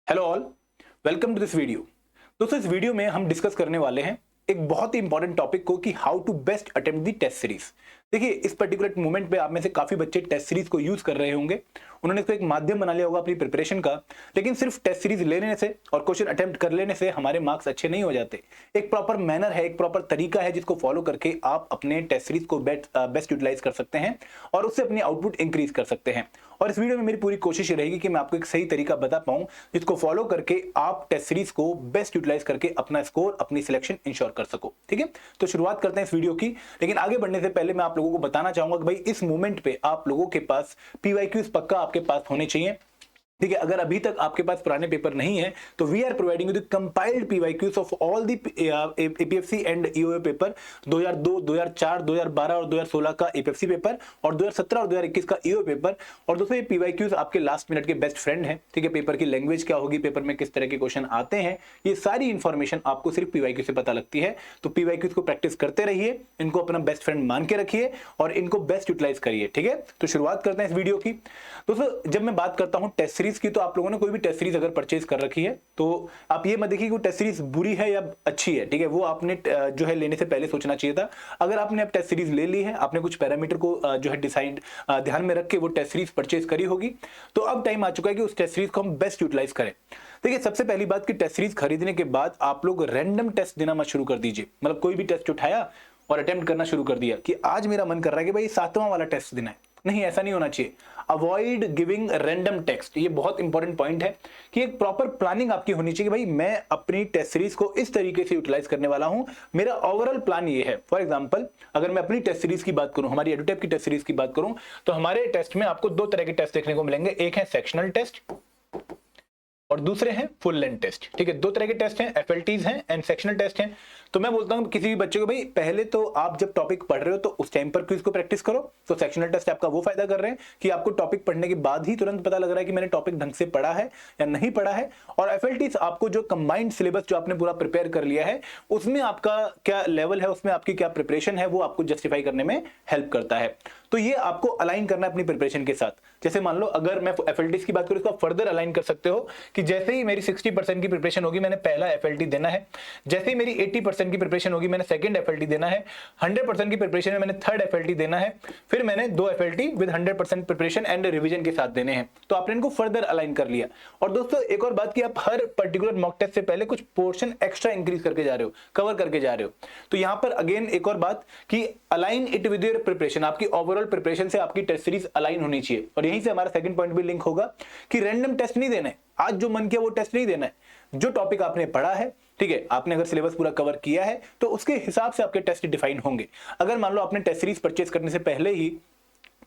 Hello all, welcome to this video. दोस्तों, इस video में हम डिस्कस करने वाले हैं एक बहुत ही इंपॉर्टेंट टॉपिक को कि how to best attempt the test series. देखिए, इस पर्टिकुलर मोमेंट पे आप में से काफी बच्चे टेस्ट सीरीज को यूज कर रहे होंगे। उन्होंने इसको एक माध्यम बना लिया होगा अपनी प्रिपरेशन का। लेकिन सिर्फ टेस्ट सीरीज लेने से और क्वेश्चन अटेम्प्ट कर लेने से हमारे मार्क्स अच्छे नहीं हो जाते। एक प्रॉपर मैनर है, एक प्रॉपर तरीका है जिसको फॉलो करके आप अपने टेस्ट सीरीज को बेस्ट यूटिलाइज कर सकते हैं और उससे अपनी आउटपुट इंक्रीज कर सकते हैं। और इस वीडियो में मेरी पूरी कोशिश रहेगी कि मैं आपको एक सही तरीका बता पाऊं जिसको फॉलो करके आप टेस्ट सीरीज को बेस्ट यूटिलाइज करके अपना स्कोर, अपनी सिलेक्शन इंश्योर कर सको। ठीक है, तो शुरुआत करते हैं इस वीडियो की। लेकिन आगे बढ़ने से पहले मैं आप लोगों को बताना चाहूंगा कि भाई इस मोमेंट पे आप लोगों के पास पीवाईक्यूज पक्का आपके पास होने चाहिए। ठीक है, अगर अभी तक आपके पास पुराने पेपर नहीं है तो we are providing the compiled PYQs of all the APFC and EOA paper 2002, 2004, 2012 और 2016 का एपीएफसी पेपर और 2017 और 2021 का ईओए पेपर। और दोस्तों, ये पीवाईक्यूज आपके लास्ट मिनट के बेस्ट फ्रेंड हैं। ठीक है, पेपर की लैंग्वेज क्या होगी, पेपर में किस तरह के क्वेश्चन आते हैं, ये सारी इंफॉर्मेशन आपको सिर्फ पीवाईक्यू से पता लगती है। तो पीवाईक्यूज को प्रैक्टिस करते रहिए, इनको अपना बेस्ट फ्रेंड मान के रखिए और इनको बेस्ट यूटिलाइज करिए। ठीक है, तो शुरुआत करते हैं इस वीडियो की। दोस्तों, जब मैं बात करता हूं टेस्ट सीरीज की, तो आप लोगों ने कोई भी टेस्ट सीरीज अगर परचेज कर रखी है तो आप ये मत देखिए कि टेस्ट सीरीज बुरी है या अच्छी है। ठीक है, वो आपने जो है लेने से पहले सोचना चाहिए था। अगर आपने अब टेस्ट सीरीज ले ली है, आपने कुछ पैरामीटर को जो है डिसाइड ध्यान में रख के वो टेस्ट सीरीज परचेज करी होगी, तो अब टाइम आ चुका है कि उस टेस्ट सीरीज को हम बेस्ट यूटिलाइज करें। देखिए, सबसे पहली बात कि टेस्ट सीरीज खरीदने के बाद आप लोग रैंडम टेस्ट देना मत शुरू कर दीजिए। मतलब कोई भी टेस्ट उठाया और अटेम्प्ट करना शुरू कर दिया कि आज मेरा मन कर रहा है कि भाई 7वां वाला टेस्ट देना है। नहीं, ऐसा नहीं होना चाहिए। Avoid giving random text. ये बहुत इंपॉर्टेंट पॉइंट है कि एक प्रॉपर प्लानिंग आपकी होनी चाहिए कि भाई मैं अपनी टेस्ट सीरीज को इस तरीके से यूटिलाइज करने वाला हूं, मेरा ओवरऑल प्लान ये है। फॉर एग्जांपल, अगर मैं अपनी टेस्ट सीरीज की बात करूं, हमारी एडुटेप की टेस्ट सीरीज की बात करूं, तो हमारे टेस्ट में आपको दो तरह के टेस्ट देखने को मिलेंगे। एक है सेक्शनल टेस्ट और दूसरे हैं फुल लेंथ टेस्ट। ठीक है, दो तरह के टेस्ट हैं, एफएलटीज हैं एंड सेक्शनल टेस्ट हैं। तो मैं बोलता हूं किसी भी बच्चे को, भाई पहले तो आप जब टॉपिक पढ़ रहे हो तो उस टाइम पर क्विज को प्रैक्टिस करो। तो सेक्शनल टेस्ट आपका वो फायदा कर रहे हैं कि आपको टॉपिक पढ़ने के बाद ही तुरंत पता लग रहा है कि मैंने टॉपिक ढंग से पढ़ा है या नहीं पढ़ा है। और एफएलटीज आपको जो कंबाइंड सिलेबस जो आपने पूरा प्रिपेयर कर लिया है, उसमें आपका क्या लेवल है, उसमें आपकी क्या प्रिपरेशन है, वो आपको जस्टिफाई करने में हेल्प करता है। तो ये आपको अलाइन करना है अपनी प्रिपरेशन के साथ। जैसे मान लो, अगर मैं एफएलटीज की बात करूं, इसको फर्दर अलाइन कर सकते हो कि जैसे ही मेरी 60% की प्रिपरेशन होगी, मैंने पहला एफएलटी देना है। जैसे ही मेरी 80% की प्रिपरेशन होगी, मैंने सेकंड एफएलटी देना है। 100% की प्रिपरेशन में मैंने थर्ड एफएलटी देना है। फिर मैंने 2 FLT with 100% preparation and revision के साथ देने हैं। तो आपने इनको फर्दर अलाइन कर लिया। और दोस्तों, एक और बात कि आप हर पर्टिकुलर मॉक टेस्ट से पहले कुछ पोर्शन एक्स्ट्रा इंक्रीज करके जा रहे हो, कवर करके जा रहे हो। तो यहां पर अगेन एक और बात कि align it with your preparation. आपकी ओवरऑल प्रिपरेशन से आपकी टेस्ट सीरीज अलाइन होनी चाहिए। और यहीं से हमारा सेकंड पॉइंट भी लिंक होगा कि रैंडम टेस्ट नहीं देना है। आज जो मन किया वो टेस्ट नहीं देना है। जो टॉपिक आपने पढ़ा है, ठीक है, आपने अगर सिलेबस पूरा कवर किया है तो उसके हिसाब से आपके टेस्ट डिफाइन होंगे। अगर मान लो आपने टेस्ट सीरीज परचेज करने से पहले ही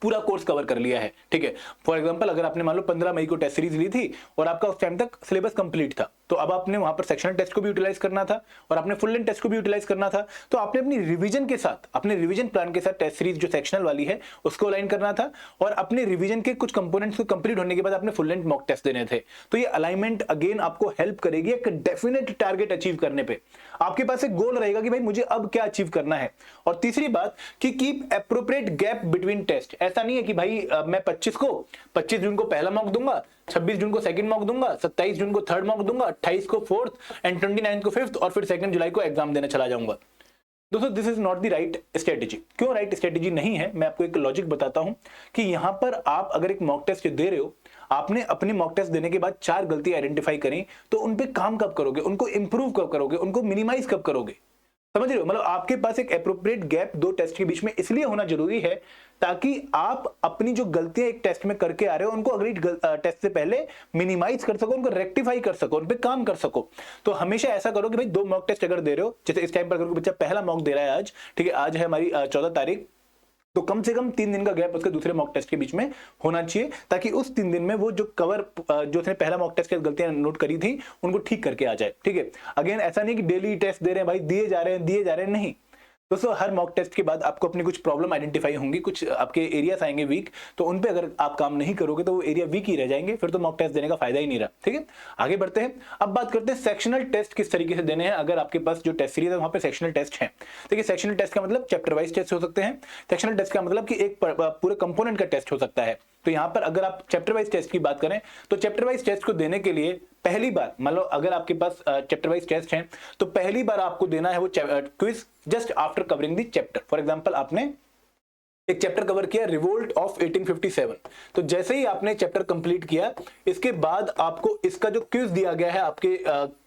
पूरा कोर्स कवर कर लिया है, ठीक है, फॉर एग्जांपल अगर आपने मान लो 15 मई को टेस्ट सीरीज ली थी और आपका उस टाइम तक सिलेबस कंप्लीट था, तो अब आपने वहां पर सेक्शनल टेस्ट को भी यूटिलाइज करना था और आपने फुल लेंथ टेस्ट को भी यूटिलाइज करना था। तो आपने अपनी रिवीजन के साथ, अपने रिवीजन प्लान के साथ टेस्ट सीरीज जो सेक्शनल वाली है उसको अलाइन करना था और अपने रिवीजन के कुछ कंपोनेंट्स को कंप्लीट होने के बाद आपने फुल लेंथ मॉक टेस्ट देने थे। तो ये अलाइनमेंट अगेन आपको हेल्प करेगी एक डेफिनेट टारगेट अचीव करने पे। आपके पास एक गोल रहेगा कि भाई मुझे अब क्या अचीव करना है। और तीसरी बात कि keep appropriate gap between test. ऐसा नहीं है कि भाई मैं 25 जून को पहला मॉक दूंगा, 26 जून को सेकंड मॉक दूंगा, 27 जून को थर्ड मॉक दूंगा, 28 को फोर्थ एंड 29 को फिफ्थ और फिर 2 जुलाई को एग्जाम देने चला जाऊंगा। दोस्तों, this is not the right strategy. क्यों राइट स्ट्रेटेजी नहीं है, मैं आपको एक लॉजिक बताता हूं कि यहां पर आप अगर एक मॉक टेस्ट दे रहे हो, आपने अपनी मॉक टेस्ट देने के बाद 4 गलती आइडेंटिफाई करें, तो उन पे काम कब करोगे, उनको इंप्रूव कब करोगे, उनको मिनिमाइज कब करोगे। समझ रहे हो? मतलब आपके पास एक एप्रोप्रिएट गैप 2 टेस्ट के बीच में इसलिए होना जरूरी है ताकि आप अपनी जो गलतियां एक टेस्ट में करके आ रहे हो उनको अगली टेस्ट से पहले मिनिमाइज कर सको, उनको रेक्टिफाई कर सको, उन पे काम कर सको। तो हमेशा ऐसा करो कि भाई 2 मॉक टेस्ट अगर दे रहे हो, जैसे इस टाइम पर अगर बच्चा पहला मॉक दे रहा है आज, ठीक है, आज है हमारी 14 तारीख, तो कम से कम 3 दिन का गैप उसके दूसरे मॉक टेस्ट के बीच में होना चाहिए ताकि उस 3 दिन में वो जो कवर जो उसने पहला मॉक टेस्ट की गलतियां नोट करी थी उनको ठीक करके आ जाए। ठीक है, अगेन ऐसा नहीं कि डेली टेस्ट दे रहे हैं भाई, दिए जा रहे हैं, नहीं। दोस्तों, हर मॉक टेस्ट के बाद आपको अपनी कुछ प्रॉब्लम आइडेंटिफाई होंगी, कुछ आपके एरियाज आएंगे वीक, तो उन पे अगर आप काम नहीं करोगे तो वो एरिया वीक ही रह जाएंगे, फिर तो मॉक टेस्ट देने का फायदा ही नहीं रहा। ठीक है, आगे बढ़ते हैं। अब बात करते हैं सेक्शनल टेस्ट किस तरीके से देने हैं। अगर आपके पास जो टेस्ट सीरीज है वहां पे सेक्शनल टेस्ट है। देखिए, सेक्शनल टेस्ट का मतलब चैप्टर वाइज टेस्ट हो सकते हैं। सेक्शनल टेस्ट का मतलब कि एक पूरे कंपोनेंट का टेस्ट हो सकता है। तो यहां पर अगर आप चैप्टर वाइज टेस्ट की बात करें तो चैप्टर वाइज टेस्ट को देने के लिए पहली बार मान लो अगर आपके पास चैप्टर वाइज टेस्ट है तो पहली बार आपको देना है वो quiz just after covering the chapter. For example आपने एक चैप्टर कवर किया रिवोल्ट ऑफ 1857, तो जैसे ही आपने चैप्टर कंप्लीट किया इसके बाद आपको इसका जो क्विज दिया गया है आपके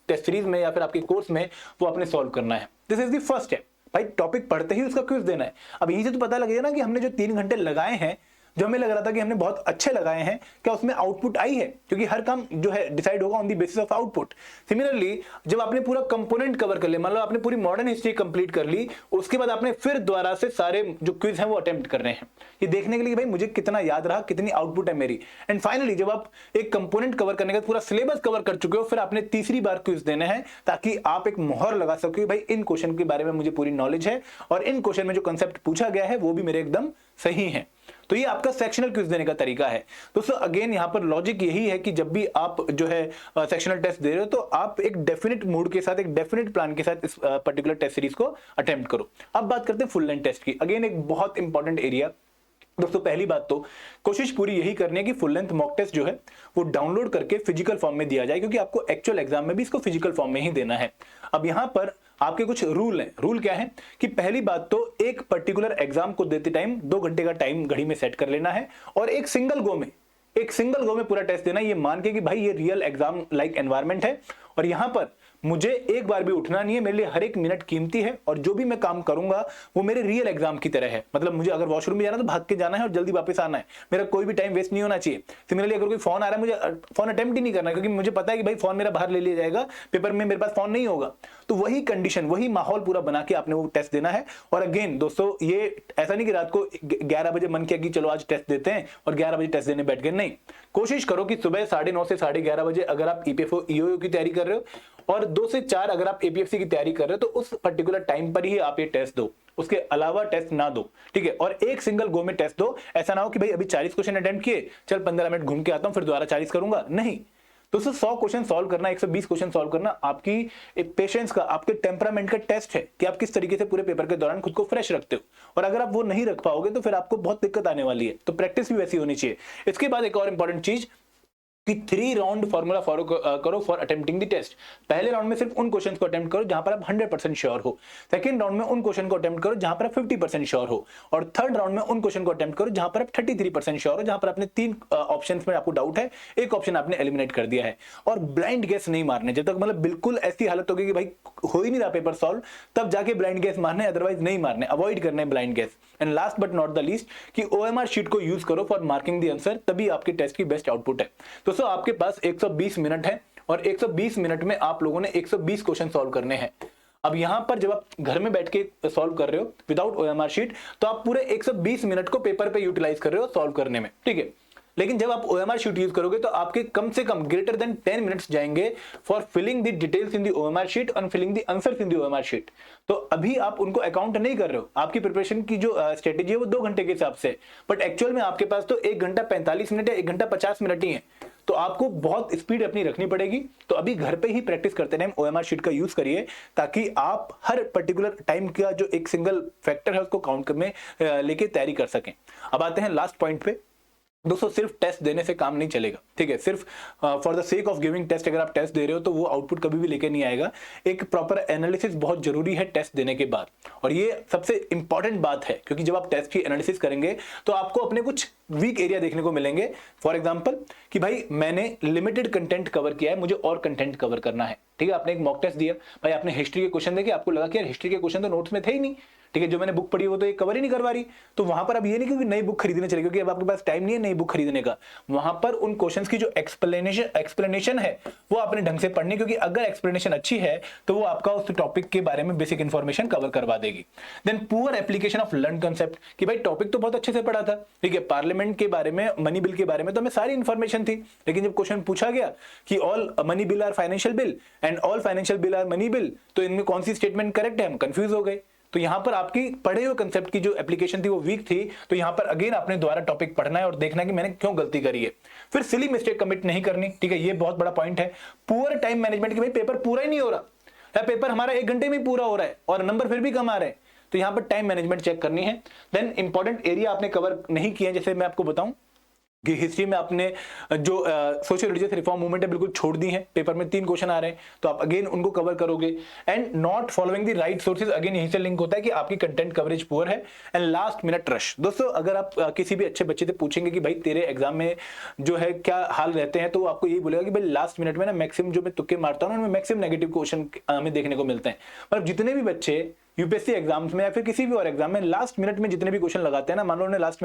टेस्ट सीरीज में या फिर आपके कोर्स में वो आपने सॉल्व करना है। This is the first step. भाई टॉपिक पढ़ते ही उसका क्विज देना है। अब यहीं से तो पता लगेगा ना कि हमने जो 3 घंटे लगाए हैं, जो हमें लग रहा था कि हमने बहुत अच्छे लगाए हैं, क्या उसमें आउटपुट आई है, क्योंकि हर काम जो है डिसाइड होगा on the basis of output. Similarly जब आपने पूरा कंपोनेंट कवर कर लिया, मान लो आपने पूरी मॉडर्न हिस्ट्री कंप्लीट कर ली, उसके बाद आपने फिर दोबारा से सारे जो क्विज हैं वो अटेम्प्ट कर रहे हैं, ये देखने के लिए भाई मुझे कितना याद रहा, कितनी आउटपुट है मेरी। एंड फाइनली जब आप एक कंपोनेंट कवर करने का पूरा सिलेबस कवर कर चुके हो, फिर आपने तीसरी बार क्विज देने हैं ताकि आप एक मोहर लगा सको भाई इन क्वेश्चन के बारे में मुझे पूरी नॉलेज है और इन क्वेश्चन में जो कंसेप्ट पूछा गया है वो भी मेरे एकदम सही है। तो ये आपका सेक्शनल क्विज देने का तरीका है। दोस्तों अगेन यहाँ पर लॉजिक यही है कि जब भी आप जो है सेक्शनल टेस्ट दे रहे हो तो आप एक डेफिनेट मूड के साथ, एक डेफिनेट प्लान के साथ इस पर्टिकुलर टेस्ट सीरीज को अटेम्प्ट करो। अब बात करते हैं फुल लेंथ टेस्ट की। अगेन एक बहुत इंपॉर्टेंट एरिया। दोस्तों पहली बात तो कोशिश पूरी यही करनी है कि फुल लेंथ मॉक टेस्ट जो है वो डाउनलोड करके फिजिकल फॉर्म में दिया जाए, क्योंकि आपको एक्चुअल एग्जाम में भी इसको फिजिकल फॉर्म में ही देना है। अब यहाँ पर आपके कुछ रूल हैं। रूल क्या है कि पहली बात तो एक पर्टिकुलर एग्जाम को देते टाइम 2 घंटे का टाइम घड़ी में सेट कर लेना है और एक सिंगल गो में पूरा टेस्ट देना, ये मान के कि भाई ये रियल एग्जाम लाइक एनवायरनमेंट है और यहाँ पर मुझे एक बार भी उठना नहीं है, मेरे लिए हर एक मिनट कीमती है और जो भी मैं काम करूंगा वो मेरे रियल एग्जाम की तरह है। मतलब मुझे अगर वॉशरूम में जाना तो भाग के जाना है और जल्दी वापस आना है, मेरा कोई भी टाइम वेस्ट नहीं होना चाहिए। सिमिलरली अगर कोई फोन आ रहा है, मुझे फोन अटेम्प्ट ही नहीं करना है, क्योंकि मुझे पता है कि भाई फोन मेरा बाहर ले लिया जाएगा, पेपर में मेरे पास फोन नहीं होगा। तो वही कंडीशन, वही माहौल पूरा बना के आपने वो टेस्ट देना है। और अगेन दोस्तों ये ऐसा नहीं कि रात को 11 बजे मन किया कि चलो आज टेस्ट देते हैं और 11 बजे टेस्ट देने बैठ गए, नहीं। कोशिश करो कि सुबह 9:30 से 11:30 बजे अगर आप ईपीएफओ ईओयू की तैयारी कर रहे हो और 2 से 4 अगर आप एपीएफसी की तैयारी कर रहे हो तो उस पर्टिकुलर टाइम पर ही आप ये टेस्ट दो, उसके अलावा टेस्ट ना दो, ठीक है। और एक सिंगल गो में टेस्ट दो। ऐसा ना हो कि भाई अभी 40 क्वेश्चन अटेम्प्ट किए, चल 15 मिनट घूम के आता हूं फिर दोबारा 40 करूंगा, नहीं। दोस्तों 100 क्वेश्चन सॉल्व करना, 120 क्वेश्चन सॉल्व करना आपकी पेशेंस का, आपके टेम्परामेंट का टेस्ट है कि आप किस तरीके से पूरे पेपर के दौरान खुद को फ्रेश रखते हो। और अगर आप वो नहीं रख पाओगे तो फिर आपको बहुत दिक्कत आने वाली है। तो प्रैक्टिस भी वैसी होनी चाहिए। इसके बाद एक और इंपॉर्टेंट चीज कि 3 राउंड फॉर्मूला फॉलो करो फॉर अटेम्प्टिंग द टेस्ट। पहले राउंड में सिर्फ उन क्वेश्चंस को अटेम्प्ट करो जहां पर आप 100% श्योर हो। सेकंड राउंड में उन क्वेश्चन को अटेम्प्ट करो जहां पर आप 50% श्योर हो। और थर्ड राउंड में उन क्वेश्चन को अटेम्प्ट करो जहां पर आप 33% श्योर हो, जहां पर आपने 3 ऑप्शंस में आपको डाउट है, एक ऑप्शन आपने एलिमिनेट कर दिया है। और ब्लाइंड गेस नहीं मारने, जब तक मतलब बिल्कुल ऐसी हालत होगी कि भाई हो ही नहीं रहा पेपर सॉल्व, तब जाके ब्लाइंड गेस मारने, अदरवाइज नहीं मारने, अवॉइड करने blind guess. And last but not the least कि ओएमआर शीट को यूज करो फॉर मार्किंग द आंसर, तभी आपके टेस्ट की बेस्ट आउटपुट है। दोस्तों आपके पास 120 मिनट है और 120 मिनट में आप लोगों ने 120 क्वेश्चन सॉल्व करने हैं। अब यहां पर जब आप घर में बैठ के सॉल्व कर रहे हो विदाउट ओएमआर शीट, तो आप पूरे 120 मिनट को पेपर पे यूटिलाइज कर रहे हो सॉल्व करने में, ठीक है। लेकिन जब आप ओएमआर शीट यूज करोगे तो आपके कम से कम ग्रेटर देन 10 मिनट्स जाएंगे for filling the details in the OMR sheet और filling the answers in the OMR sheet. तो अभी आप उनको अकाउंट नहीं कर रहे हो, आपकी प्रिपरेशन की जो स्ट्रेटेजी है वो 2 घंटे के हिसाब से, बट एक्चुअल में आपके पास तो 1 घंटा 45 मिनट या 1 घंटा 50 मिनट ही है। तो आपको बहुत स्पीड अपनी रखनी पड़ेगी। तो अभी घर पे ही प्रैक्टिस करते टाइम ओएमआर शीट का यूज करिए, ताकि आप हर पर्टिकुलर टाइम का जो एक सिंगल फैक्टर है उसको काउंट में लेके तैयारी कर सकें। अब आते हैं लास्ट पॉइंट पे। दोस्तों सिर्फ टेस्ट देने से काम नहीं चलेगा, ठीक है। सिर्फ for the sake of giving test अगर आप टेस्ट दे रहे हो तो वो आउटपुट कभी भी लेके नहीं आएगा। एक प्रॉपर एनालिसिस बहुत जरूरी है टेस्ट देने के बाद, और ये सबसे इंपॉर्टेंट बात है, क्योंकि जब आप टेस्ट की एनालिसिस करेंगे तो आपको अपने कुछ वीक एरिया देखने को मिलेंगे। फॉर एग्जाम्पल कि भाई मैंने लिमिटेड कंटेंट कवर किया है, मुझे और कंटेंट कवर करना है, ठीक है। आपने एक मॉक टेस्ट दिया, भाई आपने हिस्ट्री के क्वेश्चन देखे, आपको लगा कि यार हिस्ट्री के क्वेश्चन तो नोट्स में थे ही नहीं, ठीक है, जो मैंने बुक पढ़ी वो तो ये कवर ही नहीं करवा रही। तो वहां पर अब ये नहीं कि नई बुक खरीदने चले, क्योंकि अब आपके पास टाइम नहीं है नई बुक खरीदने का। वहां पर उन क्वेश्चंस की जो एक्सप्लेनेशन है वो आपने ढंग से पढ़नी, क्योंकि अगर एक्सप्लेनेशन अच्छी है तो वो आपका उस टॉपिक के बारे में बेसिक इंफॉर्मेशन कवर करवा देगी। Then poor application of learn concept, कि भाई टॉपिक तो बहुत अच्छे से पढ़ा था, ठीक है, पार्लियामेंट के बारे में, मनी बिल के बारे में तो हमें सारी इंफॉर्मेशन थी, लेकिन जब क्वेश्चन पूछा गया कि all money bill are financial bill and all financial bill are money bill, तो इनमें कौन सी स्टेटमेंट करेक्ट है, हम कंफ्यूज हो गए। तो यहां पर आपकी पढ़े हुए कंसेप्ट की जो एप्लीकेशन थी वो वीक थी। तो यहां पर अगेन आपने दोबारा टॉपिक पढ़ना है और देखना है कि मैंने क्यों गलती करी है। फिर सिली मिस्टेक कमिट नहीं करनी, ठीक है, ये बहुत बड़ा पॉइंट है। पुअर टाइम मैनेजमेंट, कि भाई पेपर पूरा ही नहीं हो रहा है, पेपर हमारा 1 घंटे में पूरा हो रहा है और नंबर फिर भी कम आ रहे हैं, तो यहां पर टाइम मैनेजमेंट चेक करनी है। देन इंपॉर्टेंट एरिया आपने कवर नहीं किए, जैसे मैं आपको बताऊं कि हिस्ट्री में आपने जो सोशल रिलीजियस रिफॉर्म मूवमेंट है बिल्कुल छोड़ दी है, पेपर में 3 क्वेश्चन आ रहे हैं तो आप अगेन उनको कवर करोगे। And not following the right sources, again यहीं से लिंक होता है कि आपकी कंटेंट कवरेज पुअर है। And last minute rush. दोस्तों अगर आप किसी भी अच्छे बच्चे से पूछेंगे कि भाई तेरे एग्जाम में जो है क्या हाल रहते हैं, तो वो आपको यही बोलेगा कि भाई लास्ट मिनट में ना मैक्सिमम जो मैं तुक्के मारता हूँ उनमें मैक्सिमम नेगेटिव क्वेश्चन हमें देखने को मिलते हैं। मतलब जितने भी बच्चे यूपीएससी एग्जाम्स में या फिर किसी भी और एग्जाम में लास्ट मिनट में जितने भी क्वेश्चन लगाते हैं ना, मान लो उन्होंने last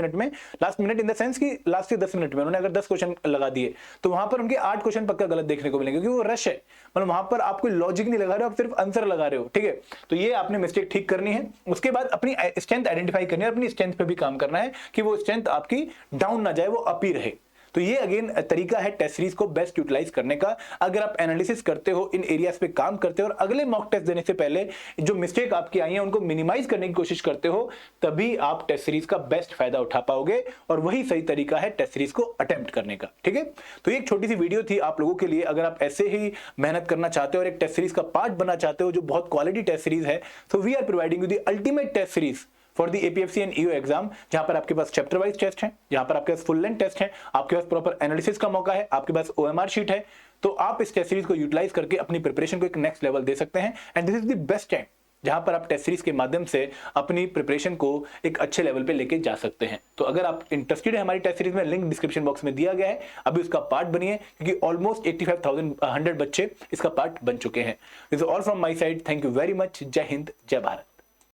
minute in the sense कि लास्ट के 10 मिनट में उन्होंने अगर 10 क्वेश्चन लगा दिए तो वहां पर उनके 8 क्वेश्चन पक्का गलत देखने को मिलेंगे, क्योंकि वो रश है। मतलब वहां पर आप कोई लॉजिक नहीं लगा रहे हो, आप सिर्फ आंसर लगा रहे हो। ठीक है, तो ये आपने मिस्टेक ठीक करनी है। उसके बाद अपनी स्ट्रेंथ आइडेंटिफाई करनी है, अपनी स्ट्रेंथ पे भी काम करना है कि वो स्ट्रेंथ आपकी डाउन ना जाए, वो अप ही रहे। तो ये अगेन तरीका है टेस्ट सीरीज को बेस्ट यूटिलाइज करने का। अगर आप एनालिसिस करते हो, इन एरियाज पे काम करते हो और अगले मॉक टेस्ट देने से पहले जो मिस्टेक आपकी आई है उनको मिनिमाइज करने की कोशिश करते हो, तभी आप टेस्ट सीरीज का बेस्ट फायदा उठा पाओगे। और वही सही तरीका है टेस्ट सीरीज को अटेम्प्ट करने का। ठीक है, तो एक छोटी सी वीडियो थी आप लोगों के लिए। अगर आप ऐसे ही मेहनत करना चाहते हो और एक टेस्ट सीरीज का पार्ट बनना चाहते हो जो बहुत क्वालिटी टेस्ट सीरीज है, तो we are providing you the ultimate test series for the APFC and EO exam, जहां पर आपके पास चैप्टर वाइज टेस्ट है, जहां पर आपके पास फुल लेंथ टेस्ट है, आपके पास प्रॉपर एनालिसिस का मौका है, आपके पास ओएमआर शीट है। तो आप इस टेस्ट सीरीज को यूटिलाइज करके अपनी प्रिपरेशन को एक नेक्स्ट लेवल दे सकते हैं। And this is the best time जहां पर आप टेस्ट सीरीज के माध्यम से अपनी प्रिपरेशन को एक अच्छे लेवल पे लेके जा सकते हैं। तो अगर आप इंटरेस्टेड है हमारी टेस्ट सीरीज में, लिंक डिस्क्रिप्शन बॉक्स में दिया गया है, अभी उसका पार्ट बनिए, क्योंकि ऑलमोस्ट 85,100 बच्चे इसका पार्ट बन चुके हैं। This is all from my side. Thank you very much. जय हिंद, जय भारत।